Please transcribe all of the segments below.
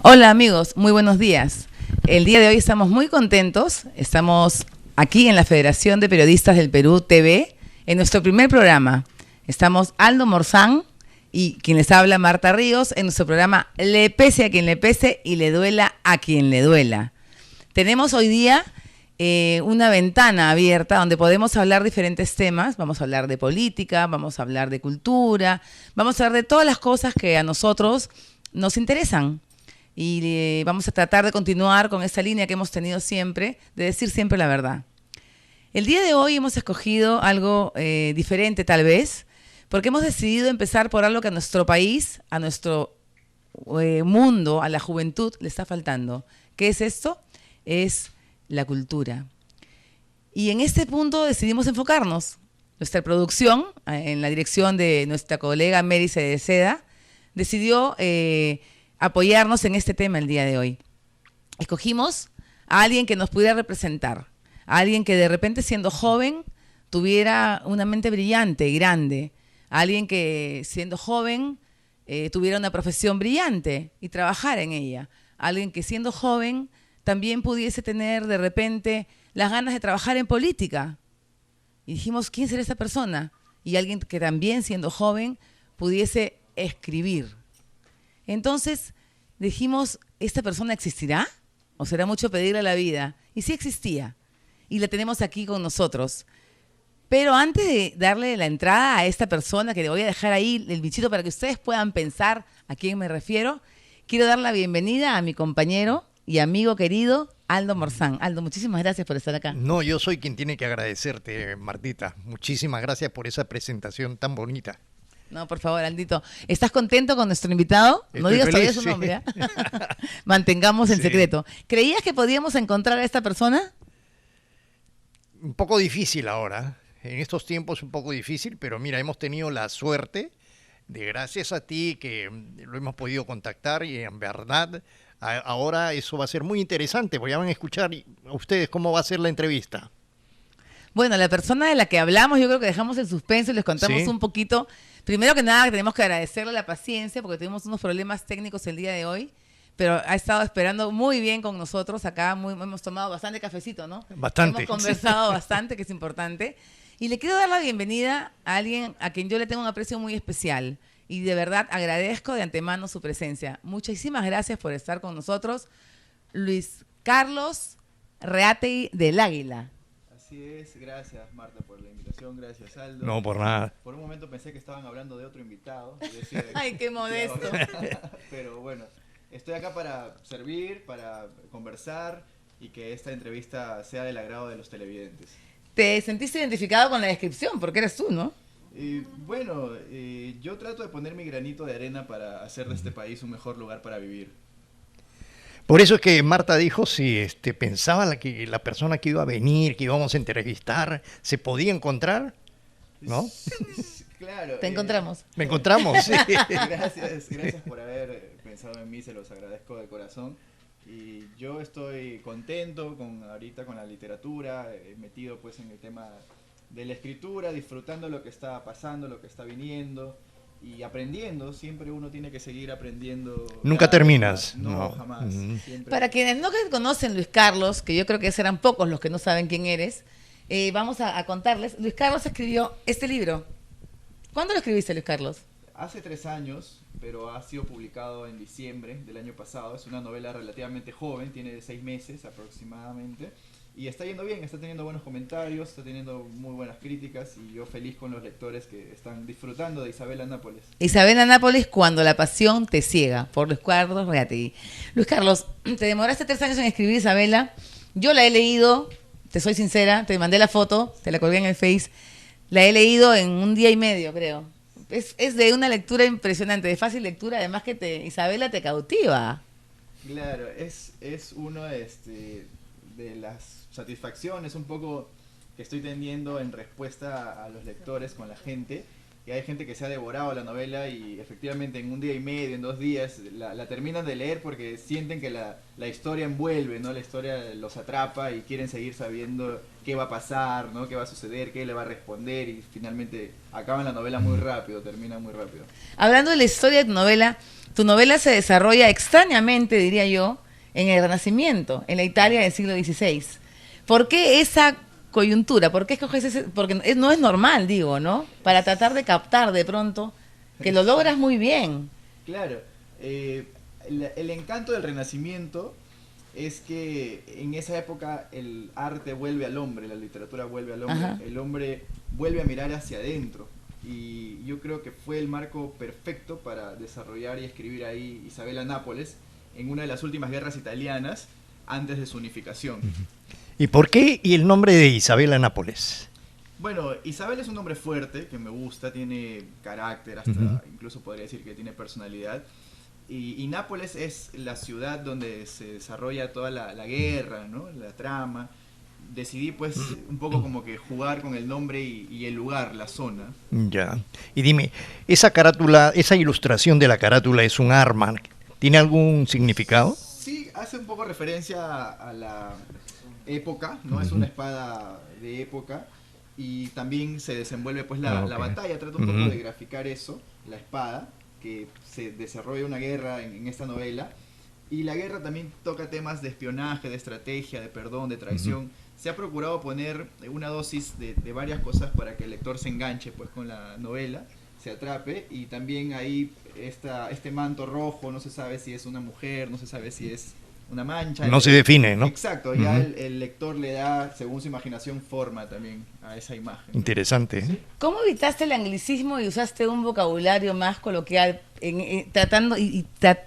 Hola amigos, muy buenos días. El día de hoy estamos muy contentos. Estamos aquí en la Federación de Periodistas del Perú TV, en nuestro primer programa. Estamos Aldo Morzán y quien les habla Marta Ríos en nuestro programa Le pese a quien le pese y le duela a quien le duela. Tenemos hoy día una ventana abierta donde podemos hablar diferentes temas. Vamos a hablar de política, vamos a hablar de cultura, vamos a hablar de todas las cosas que a nosotros nos interesan. Y vamos a tratar de continuar con esa línea que hemos tenido siempre, de decir siempre la verdad. El día de hoy hemos escogido algo diferente tal vez, porque hemos decidido empezar por algo que a nuestro país, a nuestro mundo, a la juventud le está faltando. ¿Qué es esto? Es la cultura. Y en este punto decidimos enfocarnos. Nuestra producción, en la dirección de nuestra colega Mary Cedeceda, decidió apoyarnos en este tema el día de hoy. Escogimos a alguien que nos pudiera representar, a alguien que de repente siendo joven tuviera una mente brillante y grande, a alguien que siendo joven tuviera una profesión brillante y trabajar en ella, a alguien que siendo joven también pudiese tener de repente las ganas de trabajar en política. Y dijimos, ¿quién será esa persona? Y alguien que también siendo joven pudiese escribir. Entonces dijimos, ¿esta persona existirá? ¿O será mucho pedirle a la vida? Y sí existía. Y la tenemos aquí con nosotros. Pero antes de darle la entrada a esta persona, que le voy a dejar ahí el bichito para que ustedes puedan pensar a quién me refiero, quiero dar la bienvenida a mi compañero y amigo querido, Aldo Morzán. Aldo, muchísimas gracias por estar acá. No, yo soy quien tiene que agradecerte, Martita. Muchísimas gracias por esa presentación tan bonita. No, por favor, Aldito. ¿Estás contento con nuestro invitado? No digas todavía su nombre, ¿eh? Mantengamos el secreto. ¿Creías que podíamos encontrar a esta persona? Un poco difícil ahora. En estos tiempos un poco difícil, pero mira, hemos tenido la suerte de, gracias a ti, que lo hemos podido contactar y en verdad ahora eso va a ser muy interesante, porque ya van a escuchar a ustedes cómo va a ser la entrevista. Bueno, la persona de la que hablamos, yo creo que dejamos el suspenso y les contamos un poquito. Primero que nada, tenemos que agradecerle la paciencia porque tuvimos unos problemas técnicos el día de hoy, pero ha estado esperando muy bien con nosotros acá. Hemos tomado bastante cafecito, ¿no? Bastante. Hemos conversado bastante, que es importante. Y le quiero dar la bienvenida a alguien a quien yo le tengo un aprecio muy especial. Y de verdad agradezco de antemano su presencia. Muchísimas gracias por estar con nosotros. Luis Carlos Reategui del Águila. Así es, gracias Marta por la invitación, gracias Aldo. No, por nada. Por un momento pensé que estaban hablando de otro invitado. Ay, qué modesto. Pero bueno, estoy acá para servir, para conversar y que esta entrevista sea del agrado de los televidentes. ¿Te sentiste identificado con la descripción? Porque eres tú, ¿no? Bueno, yo trato de poner mi granito de arena para hacer de este país un mejor lugar para vivir. Por eso es que Marta dijo si pensaba que la persona que iba a venir, que íbamos a entrevistar, se podía encontrar, ¿no? Claro. Te encontramos. Me encontramos, sí. Gracias por haber pensado en mí, se los agradezco de corazón. Y yo estoy contento ahorita con la literatura, metido pues en el tema de la escritura, disfrutando lo que está pasando, lo que está viniendo. Y aprendiendo, siempre uno tiene que seguir aprendiendo. Nunca terminas. No, jamás. Para quienes no conocen Luis Carlos, que yo creo que serán pocos los que no saben quién eres, vamos a contarles. Luis Carlos escribió este libro. ¿Cuándo lo escribiste, Luis Carlos? Hace 3 años, pero ha sido publicado en diciembre del año pasado. Es una novela relativamente joven, tiene 6 meses aproximadamente. Y está yendo bien, está teniendo buenos comentarios, está teniendo muy buenas críticas y yo feliz con los lectores que están disfrutando de Isabela Nápoles. Isabela Nápoles, cuando la pasión te ciega, por Luis Carlos Reategui. Luis Carlos, te demoraste 3 años en escribir Isabela. Yo la he leído, te soy sincera, te mandé la foto, te la colgué en el Face. La he leído en 1 día y medio, creo. Es de una lectura impresionante, de fácil lectura, además que Isabela te cautiva. Claro, es uno de las satisfacciones un poco que estoy teniendo en respuesta a los lectores con la gente, que hay gente que se ha devorado la novela y efectivamente en 1 día y medio, en 2 días la terminan de leer porque sienten que la historia envuelve, ¿no? La historia los atrapa y quieren seguir sabiendo qué va a pasar, ¿no? Qué va a suceder, qué le va a responder y finalmente acaban la novela muy rápido, termina muy rápido. Hablando de la historia de tu novela, tu novela se desarrolla extrañamente, diría yo, en el Renacimiento, en la Italia del siglo XVI. ¿Por qué esa coyuntura? ¿Por qué escoges ese? Porque no es normal, digo, ¿no? Para tratar de captar de pronto, que lo logras muy bien. Claro, el encanto del Renacimiento es que en esa época el arte vuelve al hombre, la literatura vuelve al hombre, Ajá. el hombre vuelve a mirar hacia adentro. Y yo creo que fue el marco perfecto para desarrollar y escribir ahí Isabela Nápoles en una de las últimas guerras italianas antes de su unificación. ¿Y por qué y el nombre de Isabela Nápoles? Bueno, Isabel es un nombre fuerte, que me gusta, tiene carácter, hasta incluso podría decir que tiene personalidad. Y Nápoles es la ciudad donde se desarrolla toda la guerra, ¿no? La trama. Decidí pues un poco como que jugar con el nombre y el lugar, la zona. Ya. Y dime, esa carátula, esa ilustración de la carátula es un arma. ¿Tiene algún significado? Sí, hace un poco referencia a la época, ¿no? Es una espada de época y también se desenvuelve pues la batalla. Trata un poco de graficar eso, la espada, que se desarrolla una guerra en esta novela. Y la guerra también toca temas de espionaje, de estrategia, de perdón, de traición. Se ha procurado poner una dosis de varias cosas para que el lector se enganche pues con la novela, se atrape, y también ahí este manto rojo, no se sabe si es una mujer, no se sabe si es una mancha. No se define, ¿no? Exacto, ya el lector le da, según su imaginación, forma también a esa imagen. Interesante. Sí. ¿Cómo evitaste el anglicismo y usaste un vocabulario más coloquial tratando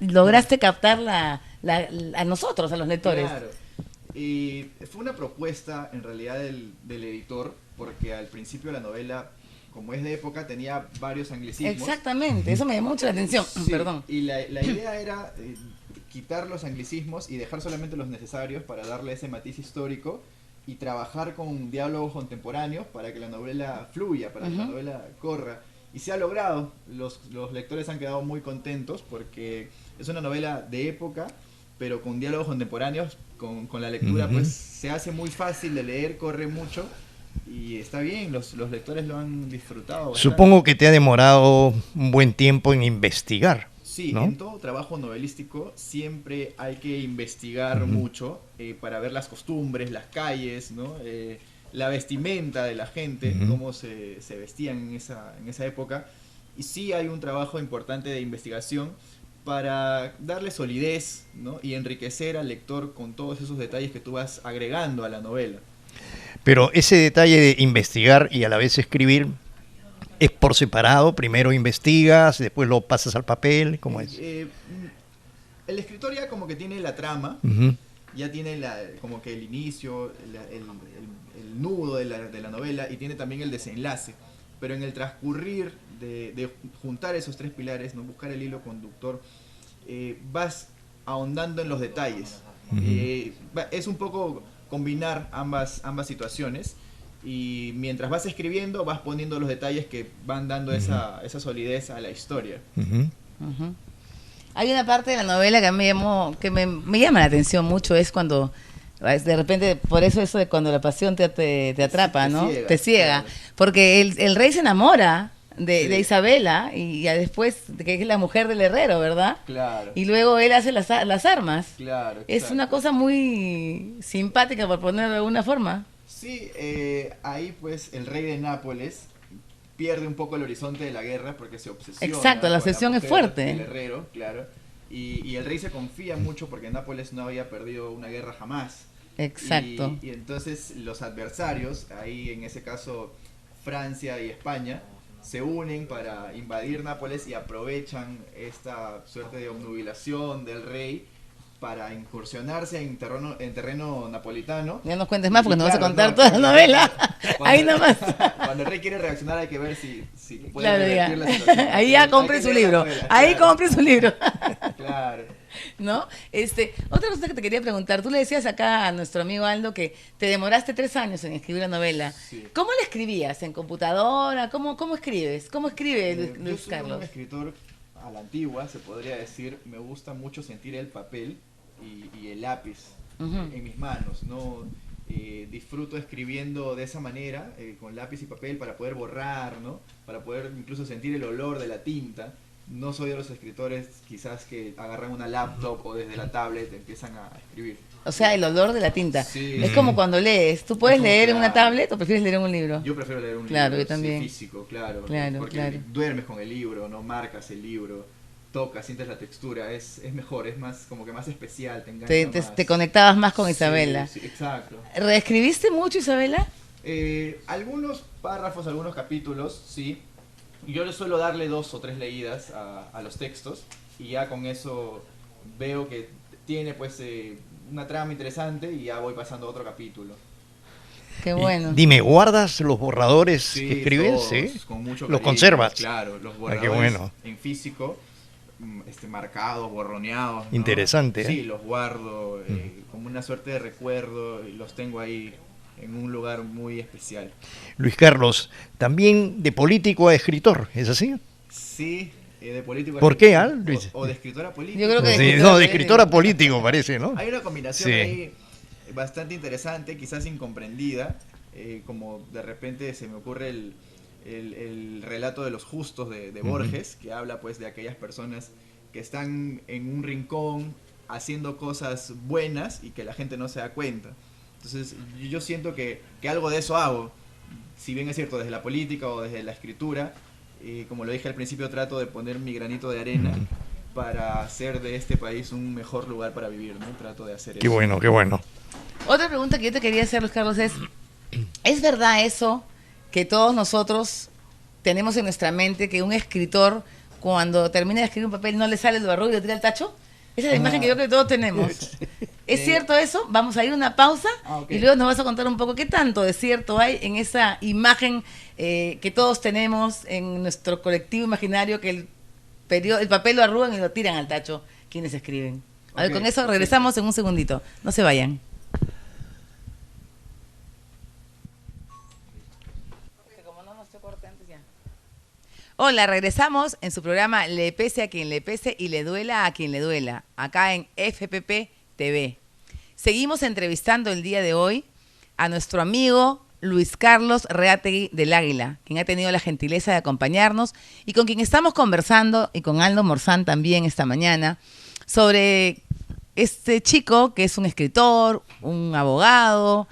lograste captar a nosotros, a los lectores? Claro. Y fue una propuesta en realidad del editor, porque al principio la novela, como es de época, tenía varios anglicismos. Exactamente, eso me llamó mucho la atención. Sí, Perdón. y la idea era quitar los anglicismos y dejar solamente los necesarios para darle ese matiz histórico y trabajar con diálogos contemporáneos para que la novela fluya, para que la novela corra. Y se ha logrado, los lectores han quedado muy contentos porque es una novela de época, pero con diálogos contemporáneos, con la lectura pues se hace muy fácil de leer, corre mucho y está bien, los lectores lo han disfrutado bastante. Supongo que te ha demorado un buen tiempo en investigar. Sí, ¿no? en todo trabajo novelístico siempre hay que investigar mucho para ver las costumbres, las calles, ¿no? La vestimenta de la gente, cómo se vestían en esa época. Y sí hay un trabajo importante de investigación para darle solidez, ¿no? Y enriquecer al lector con todos esos detalles que tú vas agregando a la novela. Pero ese detalle de investigar y a la vez escribir es por separado. Primero investigas, después lo pasas al papel. ¿Cómo es? El escritor ya como que tiene la trama, ya tiene como que el inicio, el nudo de la novela, y tiene también el desenlace. Pero en el transcurrir de juntar esos tres pilares, ¿no? Buscar el hilo conductor, vas ahondando en los detalles. Es un poco combinar ambas situaciones, y mientras vas escribiendo vas poniendo los detalles que van dando esa solidez a la historia. Hay una parte de la novela que me llama la atención mucho, es cuando de repente, por eso de cuando la pasión te atrapa, ¿no? Te ciega. Claro. Porque el rey se enamora Sí. de Isabela, y ya después, que es la mujer del herrero, ¿verdad? Claro. Y luego él hace las armas. Claro, Es exacto. una cosa muy simpática, por ponerlo de alguna forma. Sí, ahí pues el rey de Nápoles pierde un poco el horizonte de la guerra porque se obsesiona. Exacto, la con obsesión es mujer fuerte. del herrero, claro. Y el rey se confía mucho porque Nápoles no había perdido una guerra jamás. Exacto. Y entonces los adversarios, ahí en ese caso Francia y España, se unen para invadir Nápoles y aprovechan esta suerte de obnubilación del rey para incursionarse en terreno napolitano. Ya nos cuentes más porque Y nos vas a claro, contar no, toda la claro, novela. cuando- Ahí nomás. Cuando el rey quiere reaccionar hay que ver si puede Claro, revertir ya. la situación. Ahí ya Hay compre que su leer la libro. novela, Ahí claro. compre su libro. Claro. ¿No? Otra cosa que te quería preguntar, tú le decías acá a nuestro amigo Aldo que te demoraste 3 años en escribir la novela. Sí. ¿Cómo la escribías? ¿En computadora? ¿Cómo escribes? ¿Cómo escribe Yo Luis soy Carlos? un escritor a la antigua, se podría decir. Me gusta mucho sentir el papel y el lápiz en mis manos, ¿no? Disfruto escribiendo de esa manera, con lápiz y papel, para poder borrar, ¿no? Para poder incluso sentir el olor de la tinta. no soy de los escritores quizás que agarran una laptop o desde la tablet empiezan a escribir. O sea, el olor de la tinta. Sí. Es como cuando lees. ¿Tú puedes Es como, leer en una claro. tablet o prefieres leer en un libro? Yo prefiero leer un Claro, libro yo también. físico, claro. Claro, porque claro. duermes con el libro, no marcas el libro, tocas, sientes la textura, es mejor, es más como que más especial, te engancha más. Te conectabas más con Sí, Isabela. sí, exacto. ¿Reescribiste mucho, Isabela? Algunos párrafos, algunos capítulos, sí. Yo le suelo darle 2 o 3 leídas a los textos y ya con eso veo que tiene pues una trama interesante y ya voy pasando a otro capítulo. Qué Y bueno. dime, ¿guardas los borradores que escribes? todos, ¿Sí? con mucho ¿Los cariño, conservas? Claro, los Ah, borradores qué bueno. en físico, marcados, borroneados, ¿no? Interesante, ¿eh? Sí, los guardo como una suerte de recuerdo y los tengo ahí en un lugar muy especial. Luis Carlos, también de político a escritor, ¿es así? Sí, de político a ¿Por qué, escritor, Luis? o de escritor a político. Yo creo que de Sí, escritor no, a de político. escritor a político parece, ¿no? Hay una combinación Sí. ahí bastante interesante, quizás incomprendida, como de repente se me ocurre el relato de los justos de Borges, que habla pues de aquellas personas que están en un rincón haciendo cosas buenas y que la gente no se da cuenta. Entonces yo siento que algo de eso hago, si bien es cierto desde la política o desde la escritura, como lo dije al principio, trato de poner mi granito de arena para hacer de este país un mejor lugar para vivir, ¿no? Trato de hacer Qué eso. bueno, qué bueno. Otra pregunta que yo te quería hacer, Luis Carlos, ¿es verdad eso que todos nosotros tenemos en nuestra mente que un escritor, cuando termina de escribir un papel, no le sale el barro y lo tira al tacho? Esa es la imagen que yo creo que todos tenemos. ¿Es cierto eso? Vamos a ir a una pausa Ok. y luego nos vas a contar un poco qué tanto de cierto hay en esa imagen que todos tenemos en nuestro colectivo imaginario, que el papel lo arrugan y lo tiran al tacho quienes escriben. A ver, Ok, con eso perfecto. regresamos en un segundito. No se vayan. Hola, regresamos en su programa Le pese a quien le pese y le duela a quien le duela, acá en FPP TV. Seguimos entrevistando el día de hoy a nuestro amigo Luis Carlos Reategui del Águila, quien ha tenido la gentileza de acompañarnos y con quien estamos conversando, y con Aldo Morzán también esta mañana, sobre este chico que es un escritor, un abogado,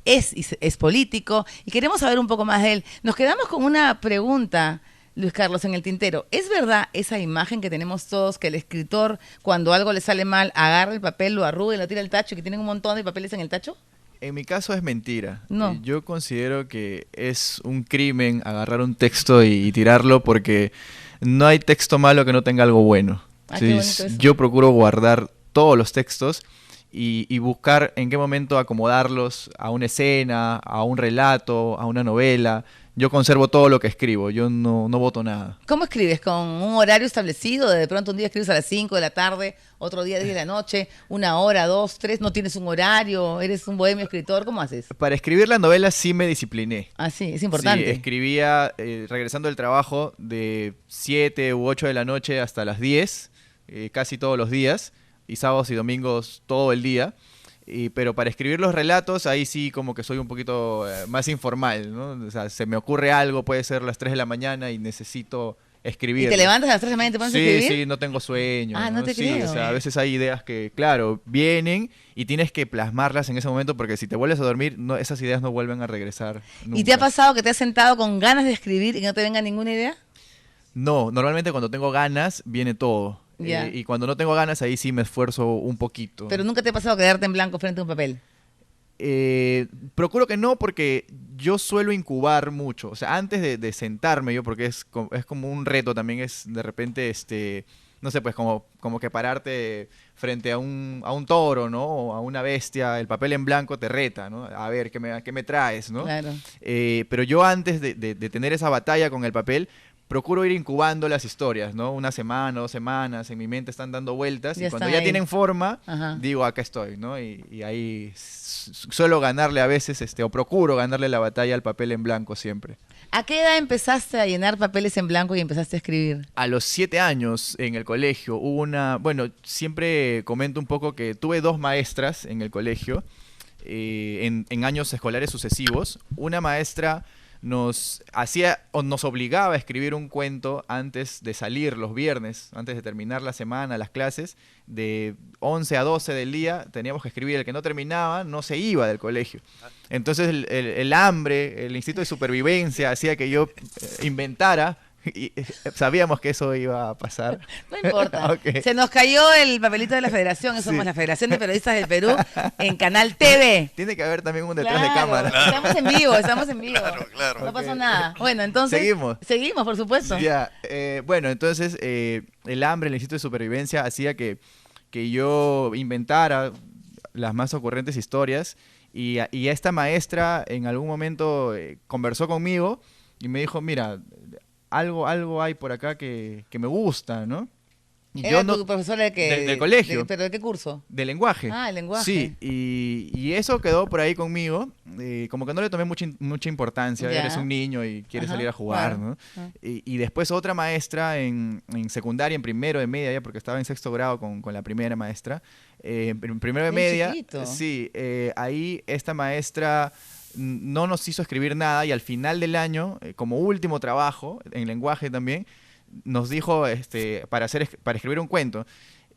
es político, y queremos saber un poco más de él. Nos quedamos con una pregunta, Luis Carlos, en el tintero. ¿Es verdad esa imagen que tenemos todos, que el escritor, cuando algo le sale mal, agarra el papel, lo arruga y lo tira al tacho, y que tienen un montón de papeles en el tacho? En mi caso es mentira. No. Yo considero que es un crimen agarrar un texto y tirarlo porque no hay texto malo que no tenga algo bueno. Ah, qué bonito eso. Yo procuro guardar todos los textos y buscar en qué momento acomodarlos a una escena, a un relato, a una novela. Yo conservo todo lo que escribo, yo no voto nada. ¿Cómo escribes? ¿Con un horario establecido? De pronto un día escribes a las 5 de la tarde, otro día 10 de la noche, 1 hora, 2, 3, ¿no tienes un horario? ¿Eres un bohemio escritor? ¿Cómo haces? Para escribir la novela sí me discipliné. Ah, sí, es importante. Sí, escribía regresando del trabajo de 7 u 8 de la noche hasta las 10, casi todos los días, y sábados y domingos todo el día. Pero para escribir los relatos, ahí sí como que soy un poquito más informal, ¿no? O sea, se me ocurre algo, puede ser las 3 de la mañana y necesito escribir. ¿Y te levantas a las 3 de la mañana y te pones a Sí, escribir? sí, no tengo sueño. Ah, no te Sí, creo. o sea, a veces hay ideas que, claro, vienen y tienes que plasmarlas en ese momento porque si te vuelves a dormir, esas ideas no vuelven a regresar nunca. ¿Y te ha pasado que te has sentado con ganas de escribir y que no te venga ninguna idea? No, normalmente cuando tengo ganas viene todo. Ya. Y cuando no tengo ganas, ahí sí me esfuerzo un poquito. Pero nunca te ha pasado quedarte en blanco frente a un papel. Procuro que no, porque yo suelo incubar mucho. O sea, antes de sentarme yo, porque es como un reto también, es de repente, no sé, pues como que pararte frente a un toro, ¿no? O a una bestia, el papel en blanco te reta, ¿no? A ver, ¿qué me traes, ¿no? Claro. Pero yo antes de tener esa batalla con el papel, procuro ir incubando las historias, ¿no? 1 semana, 2 semanas, en mi mente están dando vueltas Ya y cuando están ya ahí. tienen forma, Ajá. digo, acá estoy, ¿no? Y ahí suelo ganarle a veces, o procuro ganarle la batalla al papel en blanco siempre. ¿A qué edad empezaste a llenar papeles en blanco y empezaste a escribir? A los 7 años en el colegio hubo bueno, siempre comento un poco que tuve 2 maestras en el colegio, en años escolares sucesivos. Una maestra nos hacía o nos obligaba a escribir un cuento antes de salir los viernes, antes de terminar la semana, las clases, de 11 a 12 del día teníamos que escribir. El que no terminaba no se iba del colegio. Entonces el hambre, el instinto de supervivencia hacía que yo inventara. Y sabíamos que eso iba a pasar. No importa. Okay. Se nos cayó el papelito de la federación. Sí. Somos la Federación de Periodistas del Perú en Canal TV. Tiene que haber también un detrás de cámara. Claro. Estamos en vivo. Claro. No pasó nada. Bueno, entonces... Seguimos, por supuesto. Ya, bueno, entonces el hambre, el instinto de supervivencia hacía que yo inventara las más ocurrentes historias y esta maestra en algún momento conversó conmigo y me dijo, mira, algo hay por acá que me gusta, ¿no? Y ¿Era tu profesora del colegio. ¿Pero de qué curso? De lenguaje. Ah, el lenguaje. Sí, y eso quedó por ahí conmigo. Como que no le tomé mucha importancia. Ya. Eres un niño y quieres Ajá, salir a jugar, claro. ¿no? Y después otra maestra en secundaria, en primero de media, ya porque estaba en sexto grado con la primera maestra. En primero de Bien media, chiquito. sí, ahí esta maestra no nos hizo escribir nada y al final del año, como último trabajo, en lenguaje también, nos dijo para escribir un cuento.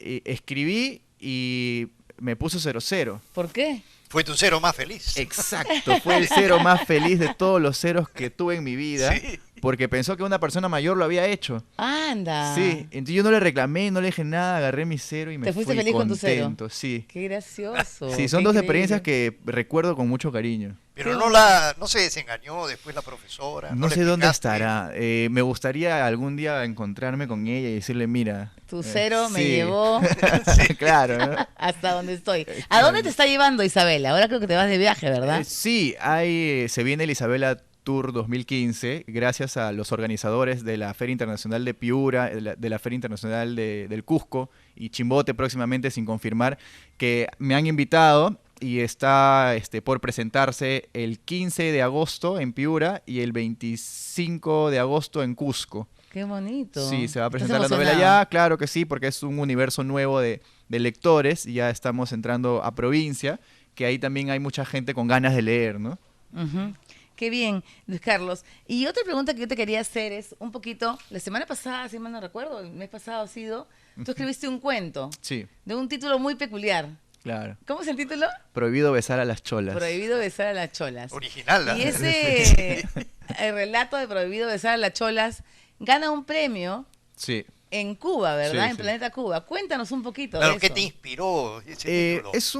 Escribí y me puso 00. ¿Por qué? Fue tu cero más feliz. Exacto, fue el cero más feliz de todos los ceros que tuve en mi vida, Sí. porque pensó que una persona mayor lo había hecho. Anda. Sí, entonces yo no le reclamé, no le dije nada, agarré mi cero y me ¿Te fui fuiste feliz con tu cero? contento, sí. Qué gracioso. Sí, son qué dos increíble. experiencias que recuerdo con mucho cariño. Pero no se desengañó después la profesora. No le sé dónde explicaste. estará. Me gustaría algún día encontrarme con ella y decirle, mira. Tu cero me sí. llevó Claro, ¿no? hasta donde estoy. ¿A dónde te está llevando Isabela? Ahora creo que te vas de viaje, ¿verdad? Sí, se viene el Isabela Tour 2015 gracias a los organizadores de la Feria Internacional de Piura, de la Feria Internacional del Cusco y Chimbote próximamente, sin confirmar, que me han invitado y está por presentarse el 15 de agosto en Piura y el 25 de agosto en Cusco. Qué bonito. Sí, se va a ¿Estás presentar la novela emocionado? ya, claro que sí, porque es un universo nuevo de lectores y ya estamos entrando a provincia, que ahí también hay mucha gente con ganas de leer, ¿no? Ujú. Qué bien, Luis Carlos. Y otra pregunta que yo te quería hacer es un poquito, la semana pasada, si mal no recuerdo, el mes pasado ha sido, tú escribiste un cuento Sí, de un título muy peculiar. claro. ¿Cómo es el título? Prohibido besar a las cholas. Prohibido besar a las cholas. Original. ¿Ah? Y ese el relato de Prohibido besar a las cholas gana un premio Sí. en Cuba, ¿verdad? Sí, En sí. Planeta Cuba. Cuéntanos un poquito Claro, de ¿qué eso. te inspiró ese título? Es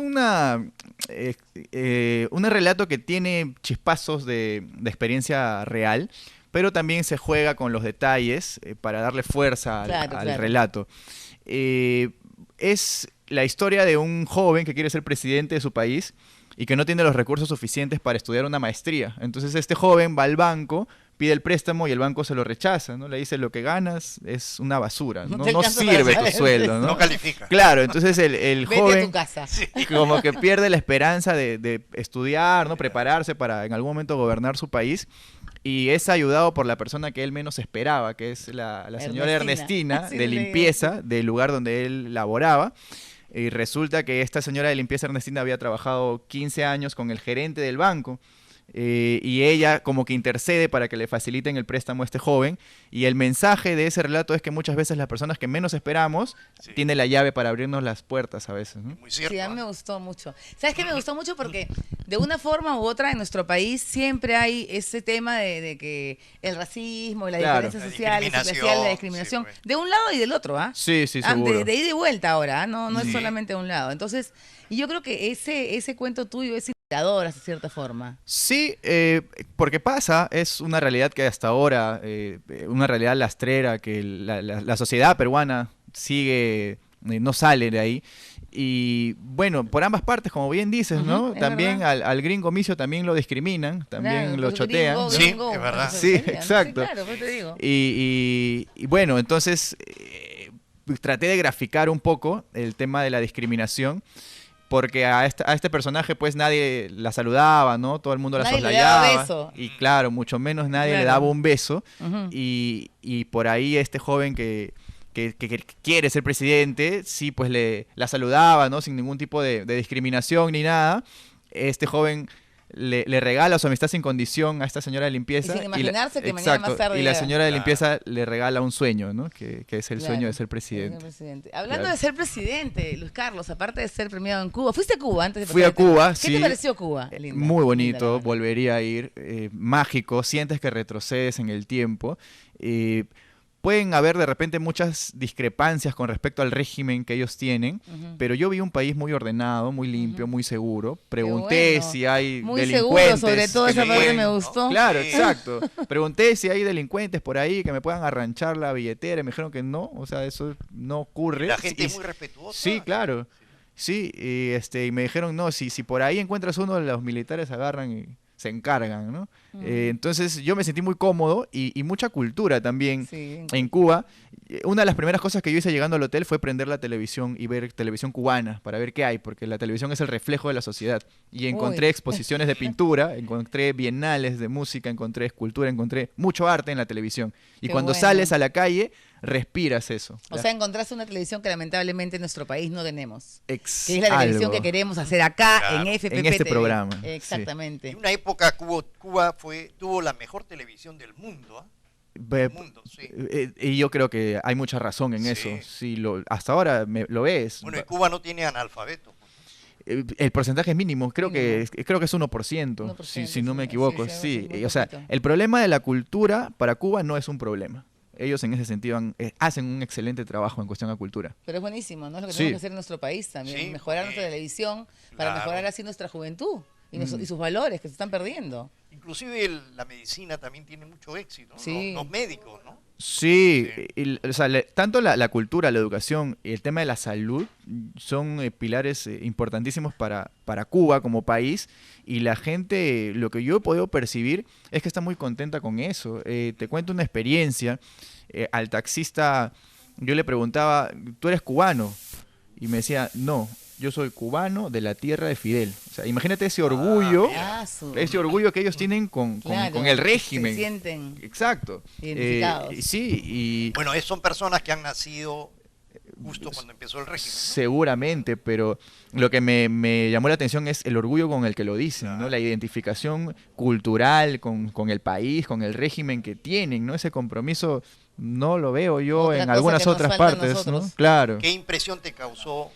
un relato que tiene chispazos de experiencia real, pero también se juega con los detalles para darle fuerza al Claro. relato. Es la historia de un joven que quiere ser presidente de su país y que no tiene los recursos suficientes para estudiar una maestría. Entonces este joven va al banco, pide el préstamo y el banco se lo rechaza, ¿no? Le dice, lo que ganas es una basura, No no, te no alcanza sirve para tu eso. sueldo, ¿no? No califica. Claro, entonces el Vete a joven tu casa. como que pierde la esperanza de estudiar, ¿no? Prepararse para en algún momento gobernar su país. Y es ayudado por la persona que él menos esperaba, que es la señora Ernestina. Ernestina, Sí, de leí. limpieza, del lugar donde él laboraba. Y resulta que esta señora de limpieza Ernestina había trabajado 15 años con el gerente del banco. Y ella como que intercede para que le faciliten el préstamo a este joven. Y el mensaje de ese relato es que muchas veces las personas que menos esperamos Sí. tienen la llave para abrirnos las puertas a veces, ¿no? Muy cierto. Sí, a mí ¿ah? me gustó mucho. ¿Sabes qué? Me gustó mucho porque de una forma u otra en nuestro país siempre hay ese tema de que el racismo y la Claro. diferencia La social, discriminación, la discriminación, sí, pues. de un lado y del otro, ¿ah? Sí, sí, Ah, seguro. de ida y vuelta ahora, ¿ah? No es Sí. solamente de un lado. Entonces, y yo creo que ese cuento tuyo es inspirador, hasta cierta forma. Sí, porque pasa, es una realidad que hasta ahora, una realidad lastrera, que la sociedad peruana sigue, no sale de ahí. Y bueno, por ambas partes, como bien dices, ¿no? Ujú, es También verdad. al gringo misio también lo discriminan, también Claro, lo pues, chotean. gringo, ¿no? Sí, gringo, es verdad. pues, Sí, sería, ¿no? exacto. Sí, claro, pues te digo. Y bueno, entonces traté de graficar un poco el tema de la discriminación, porque a este personaje pues nadie la saludaba, ¿no? Todo el mundo la Nadie le daba soslayaba. beso. Y claro, mucho menos nadie le Claro. daba un beso. Ujú. Y por ahí este joven que quiere ser presidente, sí, pues la saludaba, ¿no? Sin ningún tipo de discriminación ni nada. Este joven le regala su amistad sin condición a esta señora de limpieza. Y sin imaginarse que mañana exacto, más tarde y la llega. señora de limpieza le regala un sueño, ¿no? Que es el sueño de ser presidente. Hablando Claro. de ser presidente, Luis Carlos, aparte de ser premiado en Cuba, ¿fuiste a Cuba antes de Fui a pasar el tema? Cuba, ¿Qué sí. te pareció Cuba? Linda, Muy linda, bonito, la verdad. volvería a ir, mágico, sientes que retrocedes en el tiempo. Pueden haber de repente muchas discrepancias con respecto al régimen que ellos tienen, Ujú. pero yo vi un país muy ordenado, muy limpio, Ujú. muy seguro. Pregunté bueno. si hay Muy delincuentes. seguro, sobre todo que esa me parte pueden- me gustó. Claro, Sí. exacto. Pregunté si hay delincuentes por ahí que me puedan arranchar la billetera y me dijeron que no, o sea, eso no ocurre. La gente Y- es muy respetuosa. Sí, claro. Sí, y me dijeron, no, si por ahí encuentras uno, los militares agarran y se encargan, ¿no? Entonces yo me sentí muy cómodo y mucha cultura también Sí. en Cuba. Una de las primeras cosas que yo hice llegando al hotel fue prender la televisión y ver televisión cubana para ver qué hay, porque la televisión es el reflejo de la sociedad. Y encontré Uy. exposiciones de pintura, encontré bienales de música, encontré escultura, encontré mucho arte en la televisión. Y Qué cuando bueno. sales a la calle, respiras eso. O sea, encontraste una televisión que lamentablemente en nuestro país no tenemos. Ex- Que es la televisión algo. que queremos hacer acá Claro. en FPP En este TV. programa, sí. Exactamente. En una época Cuba tuvo la mejor televisión del mundo. ¿Ah? Ve- Del mundo, sí. Y yo creo que hay mucha razón en Sí. eso. Sí, hasta ahora lo ves. Bueno, y Cuba no tiene analfabetos. El porcentaje es mínimo, creo Mínimo. que es 1%, 1%, si no me sí, equivoco. sí, Sí, sí, muy o sea, poquito. el problema de la cultura para Cuba no es un problema. Ellos en ese sentido hacen un excelente trabajo en cuestión de cultura. Pero es buenísimo, ¿no? Es lo que Sí. tenemos que hacer en nuestro país también. Sí, mejorar porque- nuestra televisión para Claro. mejorar así nuestra juventud y, Mm. y sus valores que se están perdiendo. Inclusive la medicina también tiene mucho éxito. ¿no? Sí. Los médicos, ¿no? Sí, Sí. o sea, tanto la cultura, la educación y el tema de la salud son pilares importantísimos para Cuba como país, y la gente, lo que yo he podido percibir es que está muy contenta con eso. Te cuento una experiencia. Al taxista yo le preguntaba, ¿tú eres cubano? Y me decía, no, yo soy cubano de la tierra de Fidel. O sea, imagínate ese orgullo, ese orgullo que ellos tienen con el régimen. Se sienten Exacto. identificados. Sí, y Bueno, son personas que han nacido justo cuando empezó el régimen. ¿no? seguramente, pero lo que me llamó la atención es el orgullo con el que lo dicen, ¿no? Claro. La identificación cultural con el país, con el régimen que tienen, ¿no? Ese compromiso no lo veo yo Otra en cosa algunas que nos otras falta a partes, ¿no? nosotros. Claro. ¿Qué impresión te causó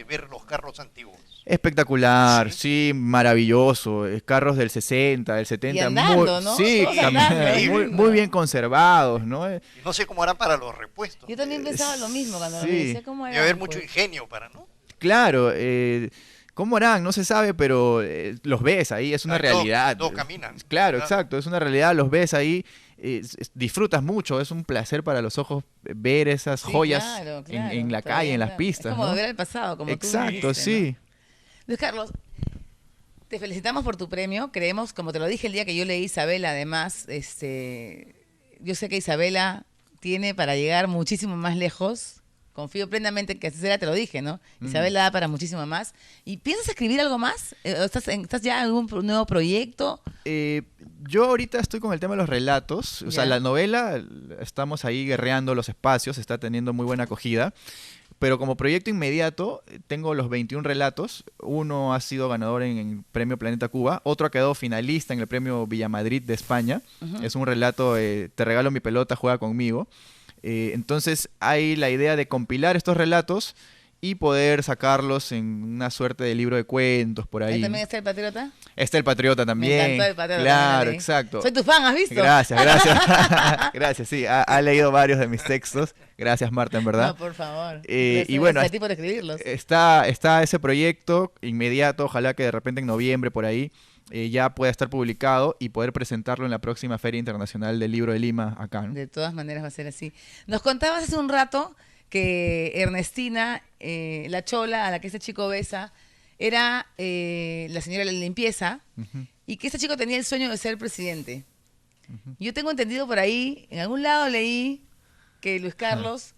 ver los carros antiguos? Espectacular, Sí. sí, maravilloso. Carros del 60, del 70, Y andando, ¿no? sí, Todos andando. muy bien conservados, ¿no? Y no sé cómo harán para los repuestos. Yo también pensaba lo mismo cuando lo sí. vi. Decía, ¿cómo Debe era? haber mucho ingenio para, ¿no? Claro, ¿cómo harán? No se sabe, pero los ves ahí, es una Ah, todos- realidad. todos caminan. Claro, Claro. exacto, es una realidad, los ves ahí, disfrutas mucho, es un placer para los ojos ver esas Sí, joyas claro, en claro, la todavía calle, en las claro. pistas. Es como ¿no? ver el pasado, como tú Exacto, dijiste, sí. ¿no? Luis Carlos, te felicitamos por tu premio. Creemos, como te lo dije el día que yo leí Isabela, además, yo sé que Isabela tiene para llegar muchísimo más lejos. Confío plenamente en que así será, te lo dije, ¿no? Isabela da para muchísimo más. ¿Y piensas escribir algo más? ¿Estás ya en algún nuevo proyecto? Yo ahorita estoy con el tema de los relatos, o sea, Ya. la novela, estamos ahí guerreando los espacios, está teniendo muy buena acogida, pero como proyecto inmediato tengo los 21 relatos, uno ha sido ganador en el Premio Planeta Cuba, otro ha quedado finalista en el Premio Villamadrid de España, es un relato, Te regalo mi pelota, juega conmigo. Entonces hay la idea de compilar estos relatos y poder sacarlos en una suerte de libro de cuentos por ahí. Ahí también está el Patriota. Está el Patriota también. Me encantó el Patriota. Claro, también la leí. exacto. Soy tu fan, ¿has visto? Gracias. Gracias, sí. Ha leído varios de mis textos. Gracias, Marta, en verdad. No, por favor. Y bueno, el tipo de escribirlos. Está ese proyecto inmediato, ojalá que de repente en noviembre por ahí ya pueda estar publicado y poder presentarlo en la próxima Feria Internacional del Libro de Lima acá, ¿no? De todas maneras va a ser así. Nos contabas hace un rato que Ernestina, la chola a la que este chico besa, era la señora de la limpieza y que este chico tenía el sueño de ser presidente. Yo tengo entendido por ahí, en algún lado leí que Luis Carlos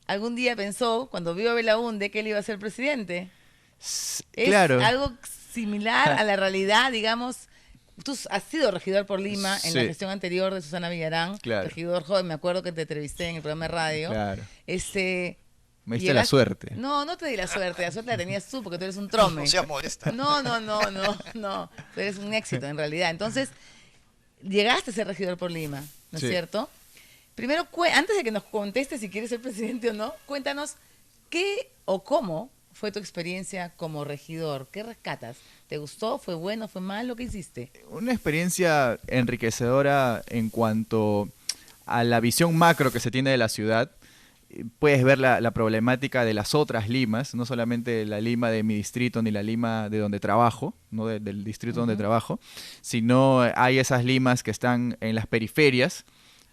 algún día pensó, cuando vio a Belaúnde, que él iba a ser presidente. ¿Es Claro. algo similar a la realidad, digamos? Tú has sido regidor por Lima en la Sí. gestión anterior de Susana Villarán, Claro. regidor joven, me acuerdo que te entrevisté en el programa de radio. Claro. Me diste la suerte. No, no te di la suerte la tenías tú porque tú eres un trome. No seas modesta. No, tú eres un éxito en realidad. Entonces, llegaste a ser regidor por Lima, ¿no es Sí. cierto? Primero, antes de que nos contestes si quieres ser presidente o no, cuéntanos qué o cómo fue tu experiencia como regidor. ¿Qué rescatas? ¿Te gustó? ¿Fue bueno? ¿Fue malo? ¿Qué hiciste? Una experiencia enriquecedora en cuanto a la visión macro que se tiene de la ciudad. Puedes ver la problemática de las otras Limas, no solamente la Lima de mi distrito ni la Lima de donde trabajo, no del distrito donde trabajo, sino hay esas Limas que están en las periferias,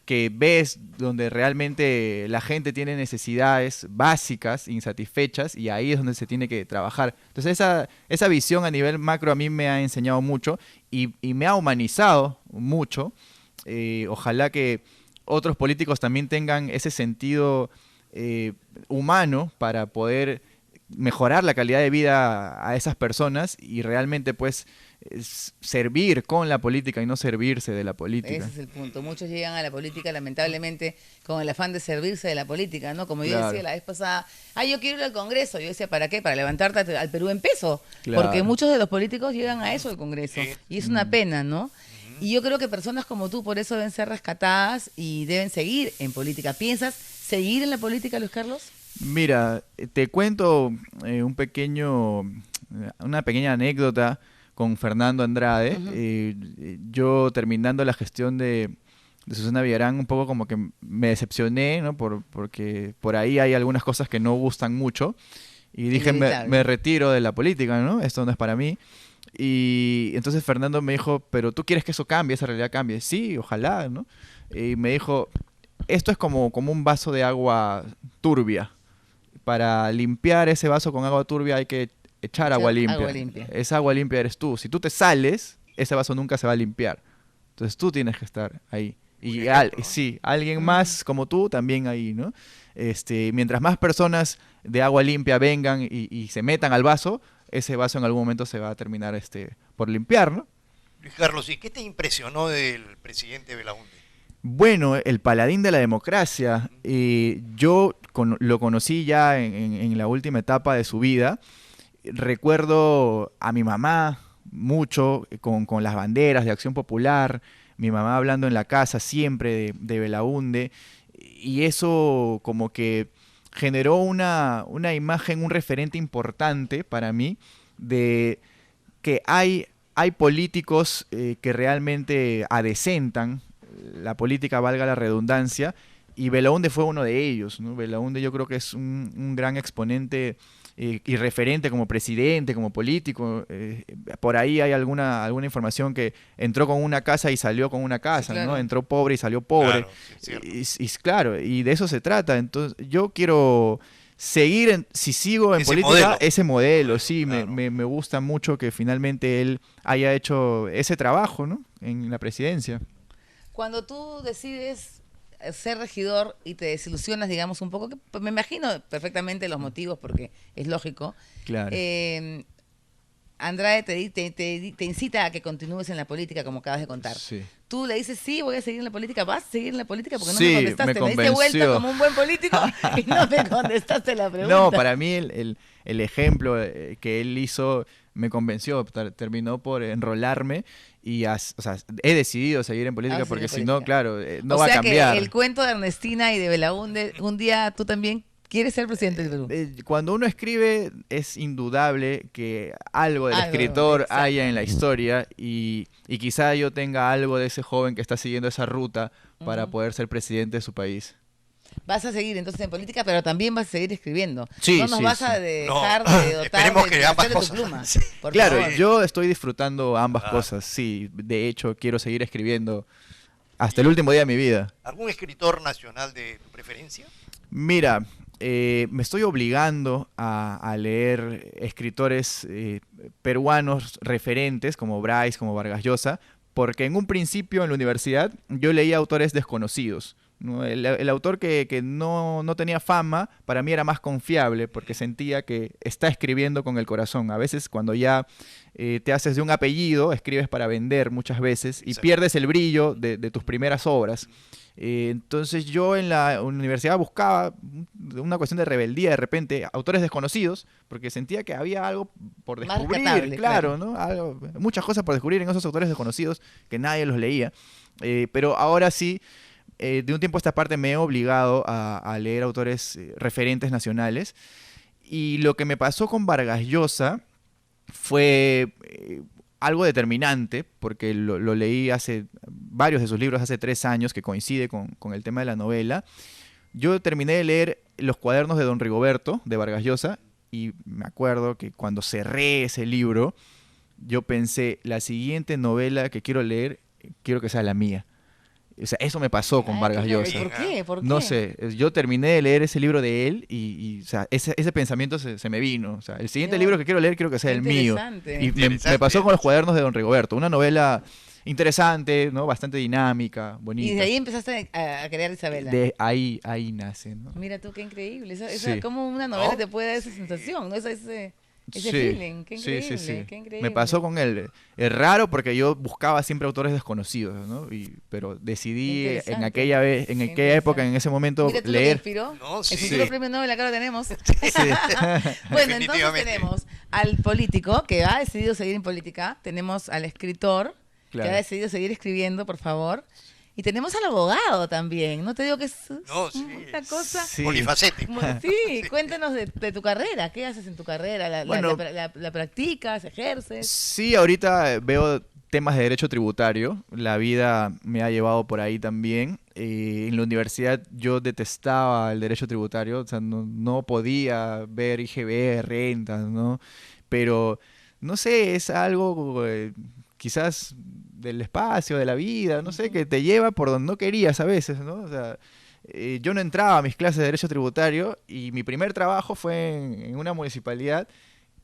que ves donde realmente la gente tiene necesidades básicas, insatisfechas, y ahí es donde se tiene que trabajar. Entonces esa visión a nivel macro a mí me ha enseñado mucho y me ha humanizado mucho. Ojalá que otros políticos también tengan ese sentido humano para poder mejorar la calidad de vida a esas personas y realmente pues servir con la política y no servirse de la política. Ese es el punto. Muchos llegan a la política, lamentablemente, con el afán de servirse de la política, ¿no? Como yo Claro. decía la vez pasada, yo quiero ir al Congreso. Yo decía, ¿para qué? Para levantarte al Perú en peso. Claro. Porque muchos de los políticos llegan a eso al Congreso. Sí. Y es una pena, ¿no? Y yo creo que personas como tú por eso deben ser rescatadas y deben seguir en política. ¿Piensas seguir en la política, Luis Carlos? Mira, te cuento una pequeña anécdota con Fernando Andrade. Yo terminando la gestión de Susana Villarán, un poco como que me decepcioné, ¿no? Porque por ahí hay algunas cosas que no gustan mucho. Y dije, Inevitable. me retiro de la política, ¿no? Esto no es para mí. Y entonces Fernando me dijo, pero ¿tú quieres que eso cambie, esa realidad cambie? Sí, ojalá, ¿no? Y me dijo, esto es como un vaso de agua turbia. Para limpiar ese vaso con agua turbia hay que echar agua limpia. agua limpia. Esa agua limpia eres tú. Si tú te sales, ese vaso nunca se va a limpiar. Entonces tú tienes que estar ahí. Y sí, alguien más como tú también ahí, ¿no? Mientras más personas de agua limpia vengan y se metan al vaso, ese vaso en algún momento se va a terminar por limpiar, ¿no? Luis Carlos, ¿y qué te impresionó del presidente Belaúnde? Bueno, el paladín de la democracia. Yo lo conocí ya en la última etapa de su vida. Recuerdo a mi mamá mucho con las banderas de Acción Popular, mi mamá hablando en la casa siempre de Belaúnde, y eso como que generó una imagen, un referente importante para mí de que hay políticos que realmente adecentan la política, valga la redundancia, y Belaúnde fue uno de ellos, ¿no? Belaúnde yo creo que es un gran exponente y referente como presidente, como político. Por ahí hay alguna información que entró con una casa y salió con una casa, Claro. ¿no? Entró pobre y salió pobre. Claro, sí, es cierto. Claro, y de eso se trata. Entonces, yo quiero seguir, si sigo en Ese política, modelo. ese modelo, sí, Claro. me gusta mucho que finalmente él haya hecho ese trabajo, ¿no? En la presidencia. Cuando tú decides ser regidor y te desilusionas, digamos, un poco, que me imagino perfectamente los motivos porque es lógico. Claro. Andrade te incita a que continúes en la política, como acabas de contar. Sí. Tú le dices, sí, voy a seguir en la política. ¿Vas a seguir en la política? Porque no Sí, me contestaste. me Me diste vuelta convenció. como un buen político y no me contestaste la pregunta. No, para mí el ejemplo que él hizo me convenció, terminó por enrolarme y o sea, he decidido seguir en política seguir porque en si no, política. claro, no o va a sea cambiar. que el cuento de Ernestina y de Belaúnde, un día tú también quieres ser presidente del Perú. Cuando uno escribe es indudable que algo del Algo, escritor exacto. haya en la historia y quizá yo tenga algo de ese joven que está siguiendo esa ruta para poder ser presidente de su país. Vas a seguir entonces en política, pero también vas a seguir escribiendo. Sí, no nos sí, vas sí. a dejar No, de dotar esperemos de que ambas placer de tu cosas. pluma. Sí. Por Claro, favor. yo estoy disfrutando ambas Ah. cosas, sí. De hecho, quiero seguir escribiendo hasta el último día de mi vida. ¿Algún escritor nacional de tu preferencia? Mira, me estoy obligando a leer escritores peruanos referentes como Bryce, como Vargas Llosa, porque en un principio en la universidad yo leía autores desconocidos. ¿no? El autor que no tenía fama, para mí era más confiable, porque sentía que está escribiendo con el corazón. A veces cuando ya te haces de un apellido, escribes para vender muchas veces y Exacto. pierdes el brillo de tus primeras obras. Entonces yo en la universidad buscaba una cuestión de rebeldía de repente, autores desconocidos, porque sentía que había algo por Más descubrir, rescatable, claro, claro. ¿no? Muchas cosas por descubrir en esos autores desconocidos que nadie los leía. Pero ahora sí, de un tiempo a esta parte me he obligado a leer autores referentes nacionales. Y lo que me pasó con Vargas Llosa fue algo determinante, porque lo leí hace varios de sus libros hace 3 años, que coincide con el tema de la novela. Yo terminé de leer Los cuadernos de Don Rigoberto, de Vargas Llosa, y me acuerdo que cuando cerré ese libro, yo pensé, la siguiente novela que quiero leer, quiero que sea la mía. O sea, eso me pasó con Ay, Vargas qué Llosa. maravilla. ¿Por qué? ¿Por No qué? sé, yo terminé de leer ese libro de él y, o sea, ese pensamiento se me vino. O sea, el siguiente Qué libro que quiero leer quiero que sea qué el mío. interesante. Y me Interesante. pasó con Los cuadernos de Don Rigoberto, una novela interesante, ¿no? Bastante dinámica, Y bonita. de ahí empezaste a crear Isabela. De ahí nace, ¿no? Mira tú, qué increíble. Sí. Cómo una novela ¿No? te puede dar esa sensación, ¿no? Ese Sí, feeling. Qué sí, increíble, sí, sí. qué increíble. Me pasó con él. Es raro porque yo buscaba siempre autores desconocidos, ¿no? Pero decidí en Interesante. aquella vez, en Qué aquella época, interesante. en ese momento, Mira tú lo que leer. inspiró. No, El sí. futuro Sí. premio Nobel acá lo tenemos. Sí. Bueno, entonces Definitivamente. tenemos al político que ha decidido seguir en política, tenemos al escritor Claro. que ha decidido seguir escribiendo, por favor, y tenemos al abogado también. No te digo que es No, sí. una cosa... Sí. Polifacético. Sí, cuéntanos de tu carrera. ¿Qué haces en tu carrera? Bueno. ¿La practicas, ejerces? Sí, ahorita veo temas de derecho tributario. La vida me ha llevado por ahí también. En la universidad yo detestaba el derecho tributario, o sea, no podía ver IGB, rentas, ¿no? Pero, no sé, es algo quizás del espacio, de la vida, no sé, que te lleva por donde no querías a veces, ¿no? O sea, yo no entraba a mis clases de derecho tributario y mi primer trabajo fue en una municipalidad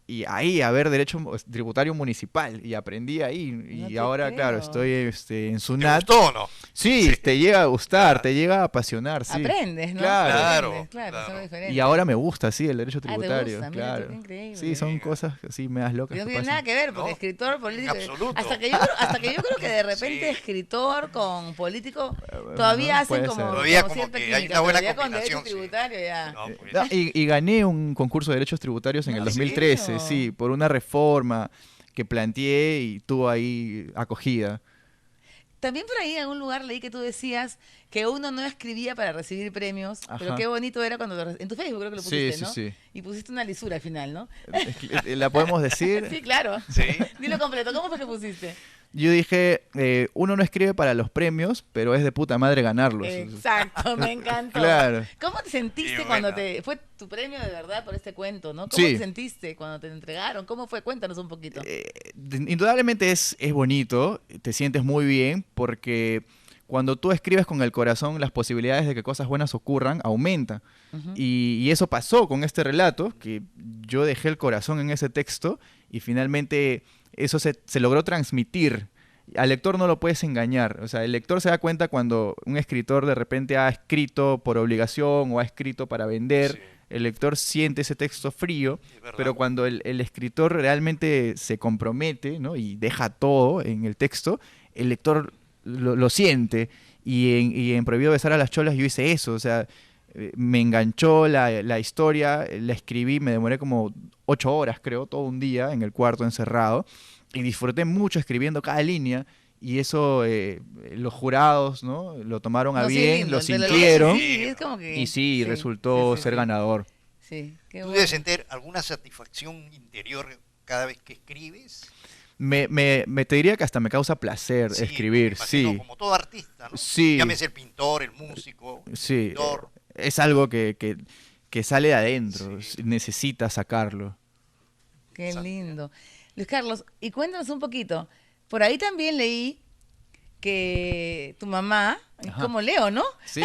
y ahí a ver derecho tributario municipal y aprendí ahí No y te ahora claro creo. estoy en ¿Te SUNAT. gustó o no? Sí, Sí. te llega a gustar, Claro. te llega a apasionar, sí. Aprendes, ¿no? Claro. Aprendes, Claro, claro, es algo claro. diferente. Y ahora me gusta, sí, el derecho ¿te tributario, gusta? Mira tú, claro. qué increíble. Sí, son Mira. cosas así medias locas Y no que tiene pasan. nada que ver, porque No, escritor, político. en absoluto. Hasta que yo creo que de repente Sí. escritor con político Bueno, todavía hacen puede como, ser. Todavía como como cierta que hay química, una buena pero ya con derecho combinación, sí. tributario ya. No, pues. Ah, y gané un concurso de derechos tributarios en No, el ¿en 2013, serio? sí, por una reforma que planteé y tuvo ahí acogida. También por ahí en algún lugar leí que tú decías que uno no escribía para recibir premios, pero Ajá. qué bonito era cuando en tu Facebook creo que lo Sí, pusiste, sí, ¿no? sí. Y pusiste una lisura al final, ¿no? ¿La podemos decir? Sí, claro. Sí. Dilo completo, ¿cómo fue que pusiste? Yo dije, uno no escribe para los premios, pero es de puta madre ganarlos. Exacto, me encantó. Claro. ¿Cómo te sentiste Qué cuando buena. fue tu premio de verdad por este cuento, ¿no? ¿Cómo Sí. te sentiste cuando te entregaron? ¿Cómo fue? Cuéntanos un poquito. Indudablemente es bonito, te sientes muy bien, porque cuando tú escribes con el corazón, las posibilidades de que cosas buenas ocurran aumentan. Ujú. Y eso pasó con este relato, que yo dejé el corazón en ese texto y finalmente eso se logró transmitir. Al lector no lo puedes engañar. O sea, el lector se da cuenta cuando un escritor de repente ha escrito por obligación o ha escrito para vender. Sí. El lector siente ese texto frío, Es verdad. pero cuando el escritor realmente se compromete, ¿no? Y deja todo en el texto, el lector lo siente. Y en Prohibido besar a las cholas yo hice eso. O sea, me enganchó la historia, la escribí, me demoré como 8 horas, creo, todo un día en el cuarto encerrado. Y disfruté mucho escribiendo cada línea. Y eso los jurados, ¿no? Lo tomaron a No, sí, bien, lindo, lo te lees, sintieron. Sí, es como que... Y sí, resultó sí, sí, ser sí. ganador. Sí, qué ¿Tú bueno. debes sentir alguna satisfacción interior cada vez que escribes? Te diría que hasta me causa placer Sí, escribir, me imagino, sí. Como todo artista, ¿no? Sí. Llámese el pintor, el músico, el Sí, escritor. es algo que sale de adentro, Sí. necesita sacarlo. Qué lindo. Luis Carlos, y cuéntanos un poquito. Por ahí también leí que tu mamá, Ajá. como Leo, ¿no? Sí,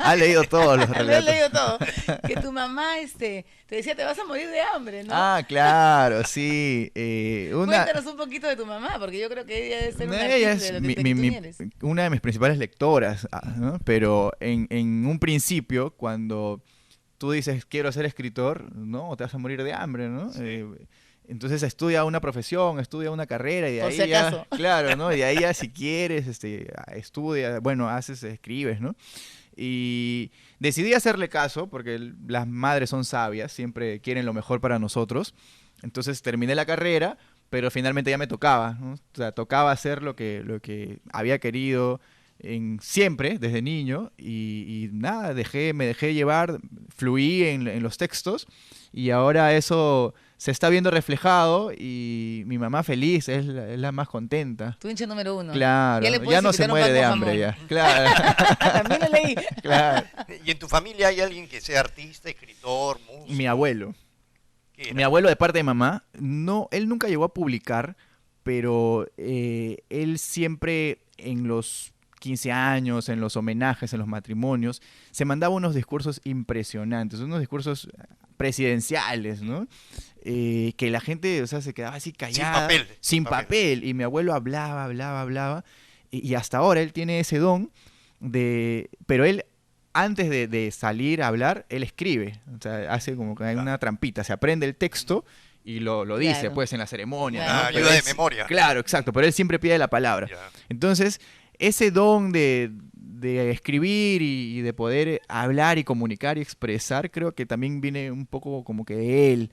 ha leído todos los Lo he relatos. leído todo. Que tu mamá te decía, te vas a morir de hambre, ¿no? Ah, claro, sí. Cuéntanos un poquito de tu mamá, porque yo creo que ella debe ser una Ella artista es de lo que tú eres. una de mis principales lectoras, ¿no? Pero en un principio, cuando tú dices quiero ser escritor, ¿no? O te vas a morir de hambre, ¿no? Entonces estudia una profesión, estudia una carrera y de Por ahí si ya, acaso. claro, ¿no? Y de ahí ya si quieres, estudia, bueno, escribes, ¿no? Y decidí hacerle caso porque las madres son sabias, siempre quieren lo mejor para nosotros. Entonces terminé la carrera, pero finalmente ya me tocaba, ¿no? O sea, tocaba hacer lo que había querido siempre, desde niño, y nada, me dejé llevar, fluí en los textos, y ahora eso se está viendo reflejado, y mi mamá feliz, es la más contenta. Tu hincha número 1. Claro, Ya le puedes ya no se invitar un muere de pan con hambre, jamón. ya. Claro, También lo leí. claro. ¿Y en tu familia hay alguien que sea artista, escritor, músico? Mi abuelo. ¿Qué era? Mi abuelo de parte de mamá, no, él nunca llegó a publicar, pero él siempre en los 15 años, en los homenajes, en los matrimonios, se mandaba unos discursos impresionantes, unos discursos presidenciales, ¿no? Que la gente, o sea, se quedaba así callada. papel. Sin Sin papel. papel. Y mi abuelo hablaba. Y hasta ahora él tiene ese don pero él, antes de salir a hablar, él escribe. O sea, hace como que hay una trampita. Se aprende el texto y lo dice, Claro. pues, en la ceremonia. Claro. ¿no? Ah, Pero ayuda de él memoria. Claro, exacto. Pero él siempre pide la palabra. Ya. Entonces, ese don de escribir y de poder hablar y comunicar y expresar, creo que también viene un poco como que de él.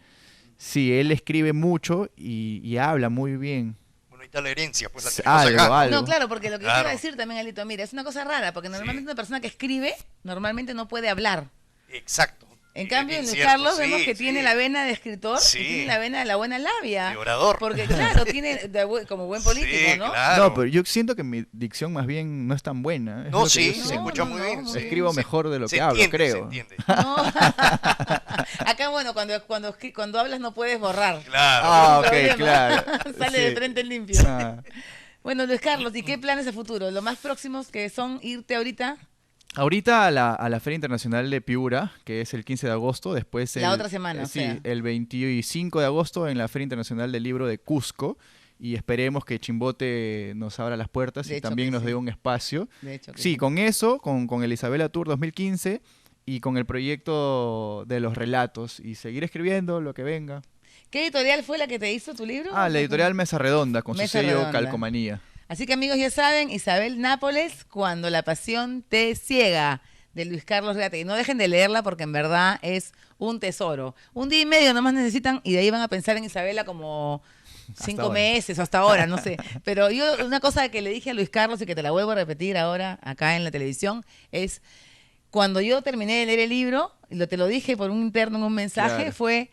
Sí, él escribe mucho y habla muy bien. Bueno, ahí está la herencia, pues la tenemos acá. Algo. No, claro, porque lo que Claro. quiero decir también, Alito, mira, es una cosa rara, porque normalmente una persona que escribe, normalmente no puede hablar. Exacto. En cambio, en Bien Luis cierto, Carlos sí, vemos que sí. tiene la vena de escritor Sí. y tiene la vena de la buena labia. De orador. Porque, claro, tiene como buen político, Sí, ¿no? claro. No, pero yo siento que mi dicción más bien no es tan buena. Es No, lo que sí, yo se siento. escucha No, muy no, bien. muy sí. Escribo Se- mejor de lo se que hablo, entiende, creo. Se entiende. No. Acá, bueno, cuando hablas no puedes borrar. Claro. Ah, Es un ok, problema. claro. Sale de Sí. frente en limpio. Ah. Bueno, Luis Carlos, ¿y qué planes a futuro? Lo más próximos que son irte ahorita, Ahorita a la Feria Internacional de Piura, que es el 15 de agosto, después La otra semana, o sí, sea. el 25 de agosto en la Feria Internacional del Libro de Cusco, y esperemos que Chimbote nos abra las puertas De y hecho también que nos sí. dé un espacio. de hecho. que Sí, con eso, con el Isabela Tour 2015 y con el proyecto de los relatos y seguir escribiendo lo que venga. ¿Qué editorial fue la que te hizo tu libro? La editorial Mesa Redonda con Mesa su sello Redonda. Calcomanía. Así que amigos ya saben, Isabel Nápoles, Cuando la pasión te ciega, de Luis Carlos Reate. Y no dejen de leerla porque en verdad es un tesoro. Un día y medio nomás necesitan y de ahí van a pensar en Isabela como 5 ahora. meses o hasta ahora, no sé. Pero yo una cosa que le dije a Luis Carlos y que te la vuelvo a repetir ahora acá en la televisión es, cuando yo terminé de leer el libro, y te lo dije por un interno en un mensaje, Claro. fue,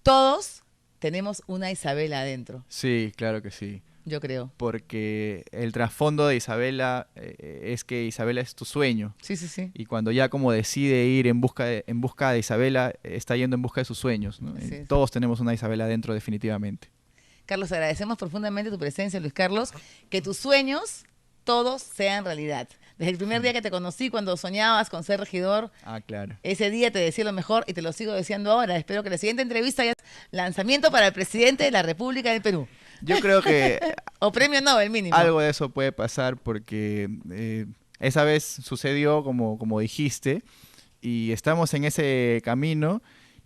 todos tenemos una Isabela adentro, Sí, claro que sí. yo creo. Porque el trasfondo de Isabela es que Isabela es tu sueño. Sí, sí, sí. Y cuando ya como decide ir en busca de Isabela, está yendo en busca de sus sueños, ¿no? Así es. Todos tenemos una Isabela adentro definitivamente. Carlos, agradecemos profundamente tu presencia, Luis Carlos, que tus sueños todos sean realidad. Desde el primer día que te conocí, cuando soñabas con ser regidor, Ah, claro. ese día te decía lo mejor y te lo sigo deseando ahora. Espero que la siguiente entrevista haya lanzamiento para el presidente de la República del Perú. Yo creo que O premio Nobel mínimo. algo de eso puede pasar porque esa vez sucedió como dijiste y estamos en ese camino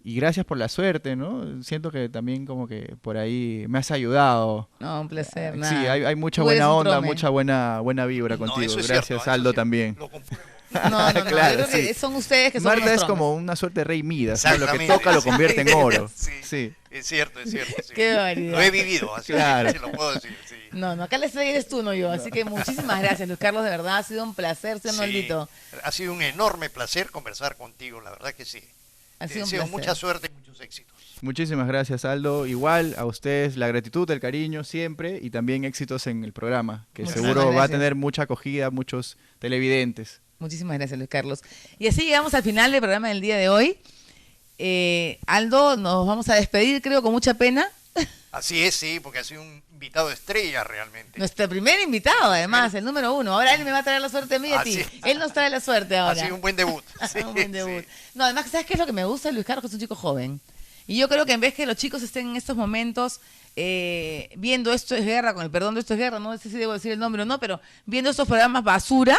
y gracias por la suerte, ¿no? Siento que también como que por ahí me has ayudado. No, un placer. Sí, nada. hay mucha Tú eres buena un onda, trome. mucha buena vibra No, contigo. eso es Gracias, cierto, eso Aldo, es cierto. también. Lo compruebo. No, no, no. Claro, yo creo que sí. son ustedes que son Marta unos es como tromes. una suerte de rey Midas, ¿no? Lo que Exactamente, toca lo sí. convierte en oro. Sí. Sí. Es cierto, es cierto. Sí. Qué barbaridad. Lo he vivido, así Claro. que sí lo puedo decir. Sí. No, no, acá la estrella eres tú, no yo. Así que muchísimas gracias, Luis Carlos, de verdad. Ha sido un placer, Sí. Arnoldito. Ha sido un enorme placer conversar contigo, la verdad que sí. Ha Te sido un deseo placer. mucha suerte y muchos éxitos. Muchísimas gracias, Aldo. Igual a ustedes la gratitud, el cariño siempre y también éxitos en el programa, que Muchísimas seguro va a gracias. tener mucha acogida, muchos televidentes. Muchísimas gracias, Luis Carlos. Y así llegamos al final del programa del día de hoy. Aldo, nos vamos a despedir, creo, con mucha pena. Así es, sí, porque ha sido un invitado estrella realmente. Nuestro primer invitado, además, el número 1. Ahora él me va a traer la suerte a mí y a ti. Así es. Él nos trae la suerte ahora. Ha sido un buen debut. Sí, Un buen debut. sí. No, además, ¿sabes qué es lo que me gusta de Luis Carlos? Que es un chico joven. Y yo creo que en vez que los chicos estén en estos momentos viendo Esto es Guerra, con el perdón de Esto es Guerra, no sé si debo decir el nombre o no, pero viendo estos programas basura,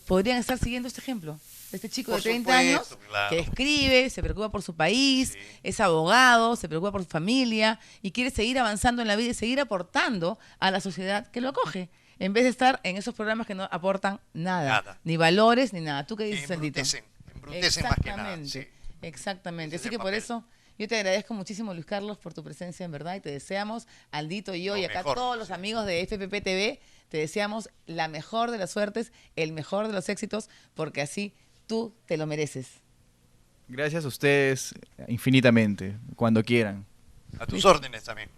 podrían estar siguiendo este ejemplo. De este chico Por de 30 supuesto, años claro. que escribe, se preocupa por su país, Sí. es abogado, se preocupa por su familia y quiere seguir avanzando en la vida y seguir aportando a la sociedad que lo acoge, en vez de estar en esos programas que no aportan nada, Nada. ni valores ni nada. ¿Tú qué dices, Santito? Embrutecen más que nada. Exactamente, Sí. exactamente. Ese Así es que el por papel. eso yo te agradezco muchísimo, Luis Carlos, por tu presencia en verdad y te deseamos, Aldito y yo Lo y acá mejor, todos los sí. amigos de FPP TV, te deseamos la mejor de las suertes, el mejor de los éxitos, porque así tú te lo mereces. Gracias a ustedes infinitamente, cuando quieran. A tus órdenes también.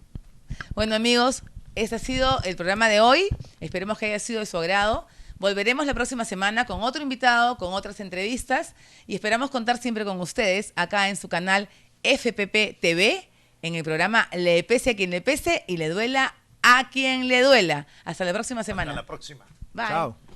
Bueno, amigos, este ha sido el programa de hoy. Esperemos que haya sido de su agrado. Volveremos la próxima semana con otro invitado, con otras entrevistas y esperamos contar siempre con ustedes acá en su canal FPP TV, en el programa Le pese a quien le pese y le duela a quien le duela. Hasta la próxima semana. Hasta la próxima. Bye. Chao.